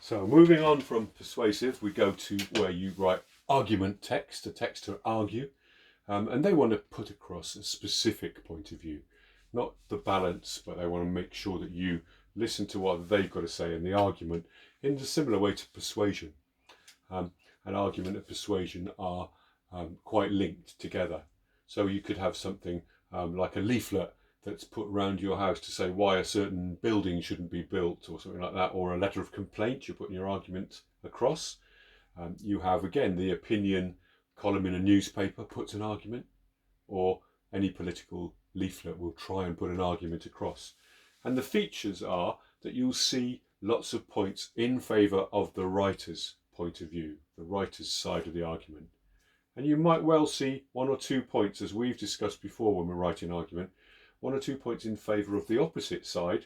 So moving on from persuasive, we go to where you write argument text, a text to argue, and they want to put across a specific point of view, not the balance, but they want to make sure that you listen to what they've got to say in the argument in a similar way to persuasion. An argument and persuasion are quite linked together. So you could have something like a leaflet that's put around your house to say why a certain building shouldn't be built or something like that, or a letter of complaint you're putting your argument across. You have, again, the opinion column in a newspaper puts an argument, or any political leaflet will try and put an argument across. And the features are that you'll see lots of points in favour of the writer's point of view, the writer's side of the argument. And you might well see one or two points, as we've discussed before when we're writing an argument, one or two points in favour of the opposite side,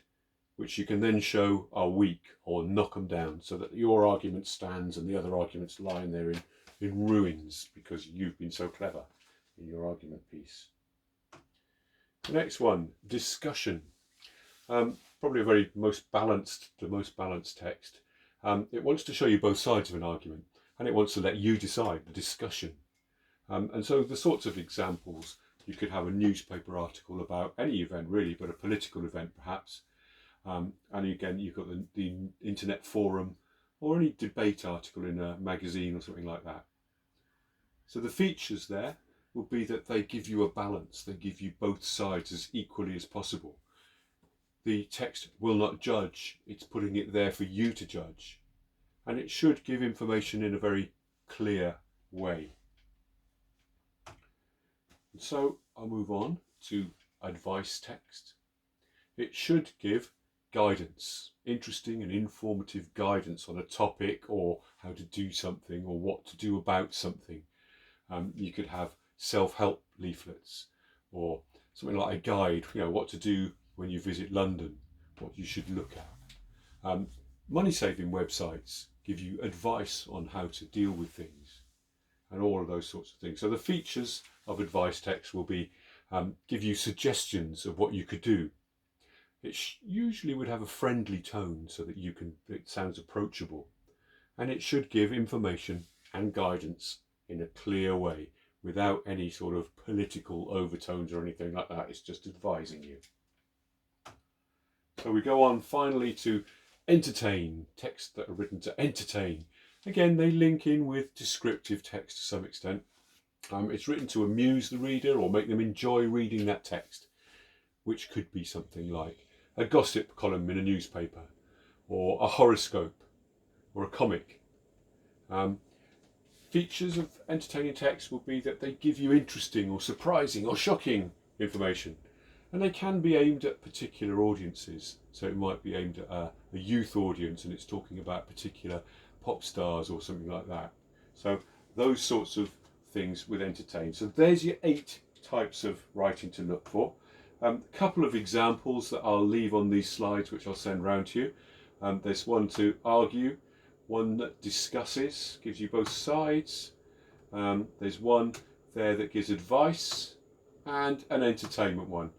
which you can then show are weak or knock them down so that your argument stands and the other arguments lying there in ruins because you've been so clever in your argument piece. The next one, discussion. Probably the most balanced text. It wants to show you both sides of an argument, and it wants to let you decide the discussion. And so the sorts of examples, you could have a newspaper article about any event really, but a political event perhaps. And again, you've got the internet forum or any debate article in a magazine or something like that. So the features there will be that they give you a balance. They give you both sides as equally as possible. The text will not judge. It's putting it there for you to judge. And it should give information in a very clear way. So I'll move on to advice text. It should give guidance, interesting and informative guidance on a topic or how to do something or what to do about something. You could have self-help leaflets or something like a guide, what to do when you visit London, what you should look at. Money-saving websites give you advice on how to deal with things and all of those sorts of things. So the features of advice text will be give you suggestions of what you could do. It usually would have a friendly tone so that it sounds approachable, and it should give information and guidance in a clear way without any sort of political overtones or anything like that. It's just advising you. So we go on finally to entertain, texts that are written to entertain. Again, they link in with descriptive text to some extent. It's written to amuse the reader or make them enjoy reading that text, which could be something like a gossip column in a newspaper, or a horoscope, or a comic. Features of entertaining text will be that they give you interesting or surprising or shocking information, and they can be aimed at particular audiences. So it might be aimed at a youth audience and it's talking about particular pop stars or something like that. So those sorts of things with entertain. So there's your 8 types of writing to look for. A couple of examples that I'll leave on these slides, which I'll send round to you. There's one to argue, one that discusses, gives you both sides. There's one there that gives advice, and an entertainment one.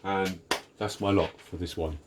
And that's my lot for this one.